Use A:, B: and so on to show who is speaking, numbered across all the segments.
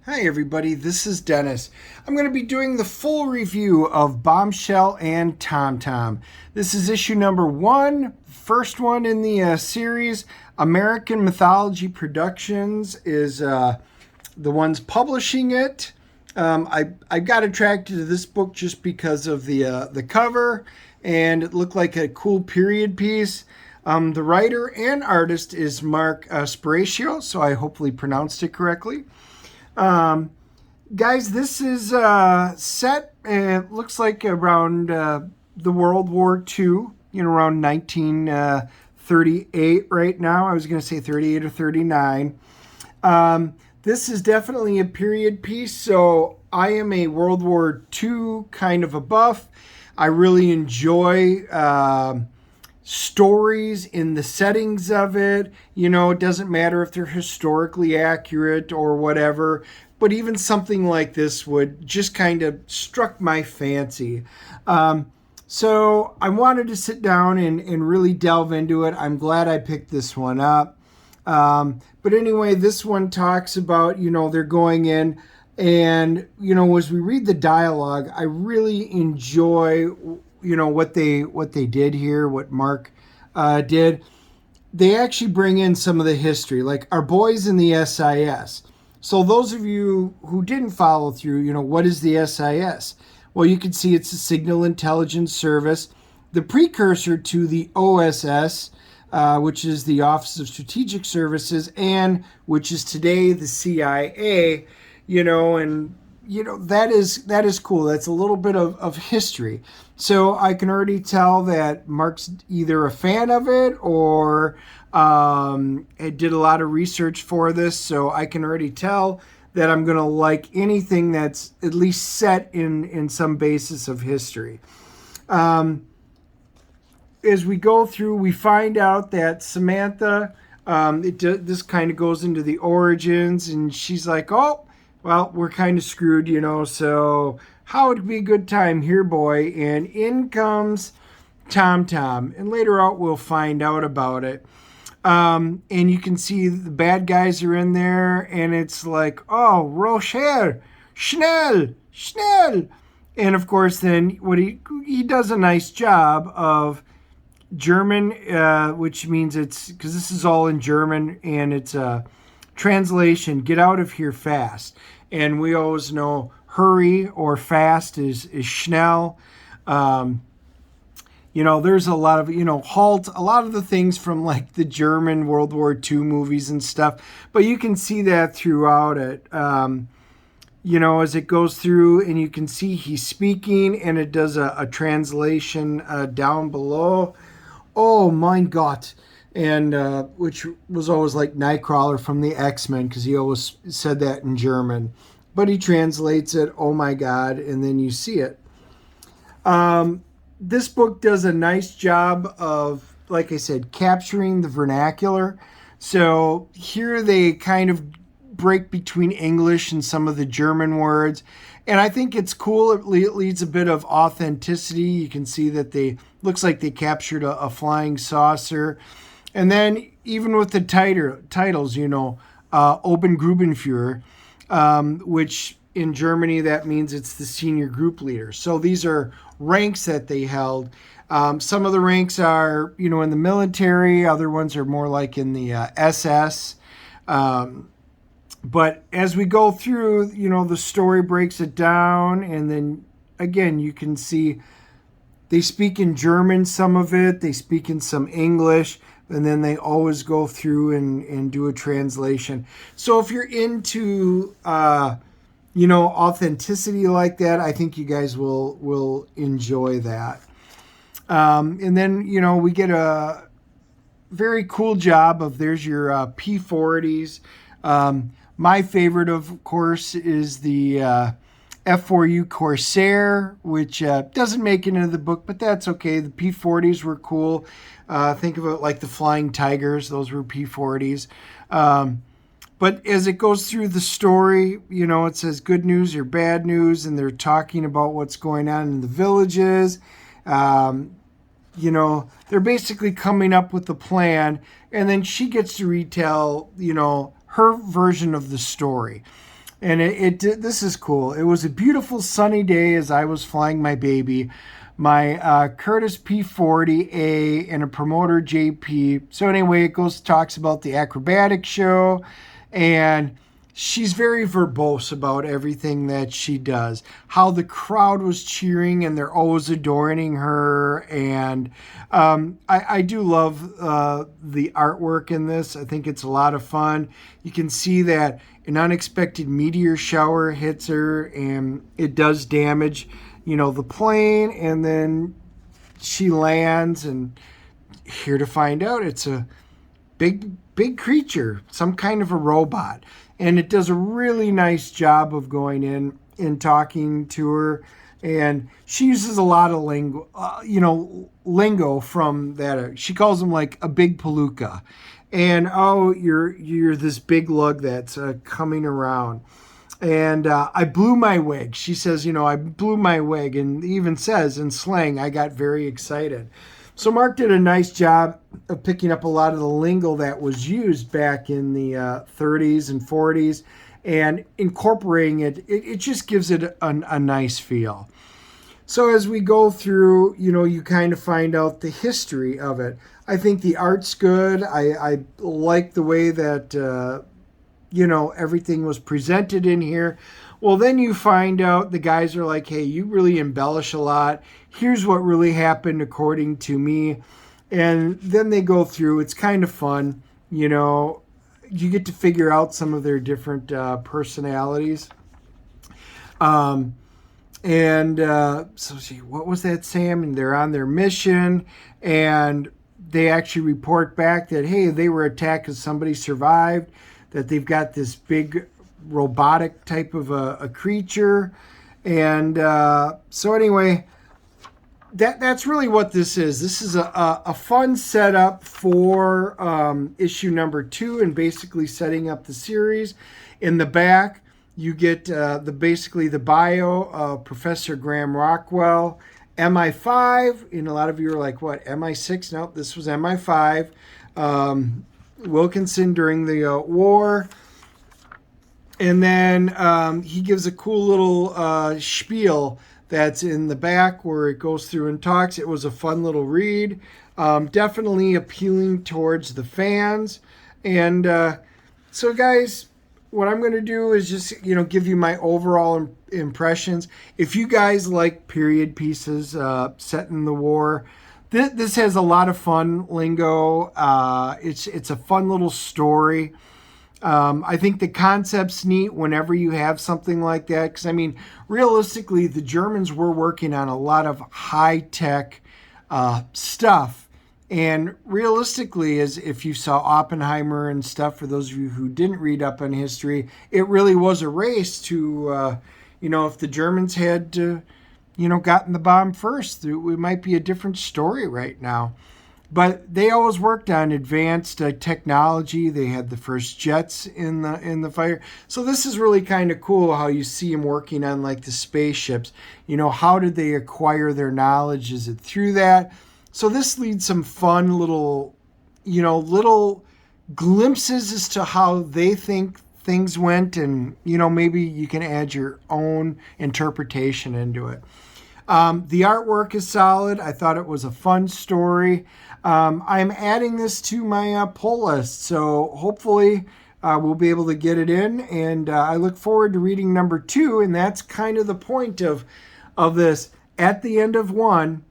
A: Hi everybody, this is Dennis. I'm going to be doing the full review of Bombshell and TommTomm. This is issue number 1, first one in the series. American Mythology Productions is the ones publishing it. I got attracted to this book just because of the cover, and it looked like a cool period piece. The writer and artist is Mark Sparacio, so I hopefully pronounced it correctly. Guys, this is set, it looks like around the World War II, around 1938 right now. I was going to say 38 or 39. This is definitely a period piece, so I am a World War II kind of a buff. I really enjoy stories in the settings of it. It doesn't matter if they're historically accurate or whatever, but even something like this would just kind of struck my fancy. So I wanted to sit down and really delve into it. I'm glad I picked this one up. But anyway, this one talks about, they're going in, and, as we read the dialogue, I really enjoy what they did here, what Mark did. They actually bring in some of the history, like our boys in the SIS. So those of you who didn't follow through, what is the SIS? Well, you can see it's a signal intelligence service, the precursor to the OSS, which is the Office of Strategic Services, and which is today the CIA, that is cool. That's a little bit of history. So I can already tell that Mark's either a fan of it or did a lot of research for this. So I can already tell that I'm going to like anything that's at least set in some basis of history. As we go through, we find out that Samantha, this kind of goes into the origins, and she's like, oh, well, we're kind of screwed, so how would be a good time here, boy? And in comes TommTomm, and later out we'll find out about it. And you can see the bad guys are in there, and it's like, oh, Rocher, schnell, schnell. And of course, then what he does a nice job of German, which means it's, because this is all in German, and it's a translation, get out of here fast. And we always know hurry or fast is schnell. There's a lot of, halt, a lot of the things from like the German World War II movies and stuff, but you can see that throughout it, as it goes through, and you can see he's speaking, and it does a translation down below. Oh, mein Gott. And which was always like Nightcrawler from the X-Men, because he always said that in German. But he translates it, oh my God, and then you see it. This book does a nice job of, like I said, capturing the vernacular. So here they kind of break between English and some of the German words. And I think it's cool. It leads a bit of authenticity. You can see that looks like they captured a flying saucer. And then even with the titles, Obergruppenführer, which in Germany, that means it's the senior group leader. So these are ranks that they held. Some of the ranks are, in the military. Other ones are more like in the SS. But as we go through, the story breaks it down. And then, again, you can see they speak in German, some of it. They speak in some English. And then they always go through and do a translation. So if you're into, authenticity like that, I think you guys will enjoy that. And then, we get a very cool job of, there's your P-40s. My favorite, of course, is the F4U Corsair, which doesn't make it into the book, but that's okay. The P-40s were cool. Think of it like the Flying Tigers. Those were P-40s. But as it goes through the story, it says good news or bad news, and they're talking about what's going on in the villages. They're basically coming up with the plan, and then she gets to retell, her version of the story. And this is cool. It was a beautiful sunny day as I was flying my baby, my Curtis P40A and a promoter JP. So anyway, it talks about the Aerobatique Show, and she's very verbose about everything that she does. How the crowd was cheering and they're always adoring her. And I do love the artwork in this. I think it's a lot of fun. You can see that an unexpected meteor shower hits her and it does damage, the plane. And then she lands, and here to find out it's a big creature, some kind of a robot. And it does a really nice job of going in and talking to her. And she uses a lot of lingo from that. She calls him like a big palooka. And, oh, you're this big lug that's coming around. And I blew my wig. She says, I blew my wig. And even says in slang, I got very excited. So Mark did a nice job of picking up a lot of the lingo that was used back in the 30s and 40s and incorporating it. It just gives it a nice feel. So as we go through, you kind of find out the history of it. I think the art's good. I like the way that, everything was presented in here. Well, then you find out the guys are like, hey, you really embellish a lot. Here's what really happened according to me. And then they go through. It's kind of fun. You get to figure out some of their different personalities. So what was that, Sam? And they're on their mission, and they actually report back that, hey, they were attacked because somebody survived, that they've got this big robotic type of a creature. And so anyway, that's really what this is. This is a fun setup for issue number 2 and basically setting up the series. In the back, you get the bio of Professor Graham Rockwell, MI5. And a lot of you are like, what, MI6? No, this was MI5. Wilkinson during the war. And then he gives a cool little spiel that's in the back where it goes through and talks. It was a fun little read. Definitely appealing towards the fans. And so, guys, what I'm going to do is just, give you my overall impressions. If you guys like period pieces set in the war, this has a lot of fun lingo. It's a fun little story. I think the concept's neat whenever you have something like that. Because, realistically, the Germans were working on a lot of high-tech stuff. And realistically, as if you saw Oppenheimer and stuff, for those of you who didn't read up on history, it really was a race to, if the Germans had, gotten the bomb first, it might be a different story right now. But they always worked on advanced technology. They had the first jets in the fighter. So this is really kind of cool how you see them working on like the spaceships. How did they acquire their knowledge? Is it through that? So this leads some fun little glimpses as to how they think things went. And, maybe you can add your own interpretation into it. The artwork is solid. I thought it was a fun story. I'm adding this to my pull list, so hopefully we'll be able to get it in. And I look forward to reading number 2, and that's kind of the point of this. At the end of 1,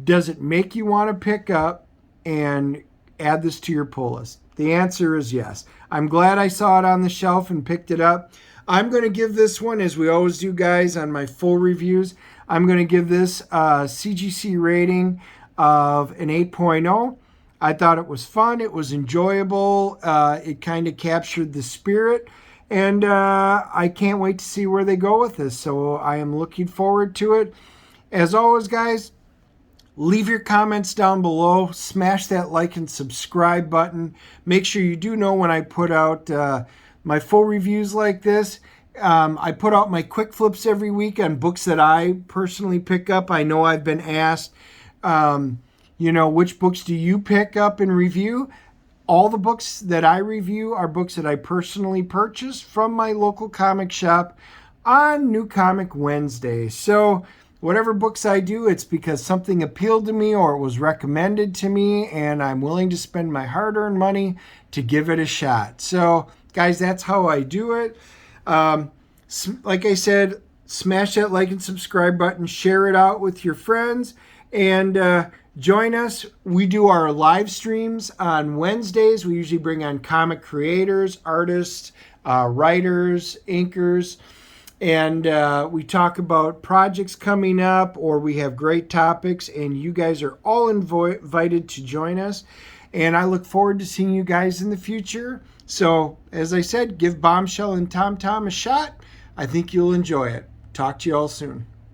A: does it make you want to pick up and add this to your pull list? The answer is yes. I'm glad I saw it on the shelf and picked it up. I'm going to give this one, as we always do, guys, on my full reviews, I'm going to give this a CGC rating of an 8.0. I thought it was fun. It was enjoyable. It kind of captured the spirit. And I can't wait to see where they go with this. So I am looking forward to it. As always, guys, leave your comments down below. Smash that like and subscribe button. Make sure you do know when I put out my full reviews like this. I put out my quick flips every week on books that I personally pick up. I know I've been asked, which books do you pick up and review? All the books that I review are books that I personally purchased from my local comic shop on New Comic Wednesday. So whatever books I do, it's because something appealed to me or it was recommended to me, and I'm willing to spend my hard-earned money to give it a shot. So, guys, that's how I do it. Like I said, smash that like and subscribe button, share it out with your friends, and join us. We do our live streams on Wednesdays. We usually bring on comic creators, artists, writers, inkers, and we talk about projects coming up, or we have great topics, and you guys are all invited to join us. And I look forward to seeing you guys in the future. So, as I said, give Bombshell and TommTomm a shot. I think you'll enjoy it. Talk to you all soon.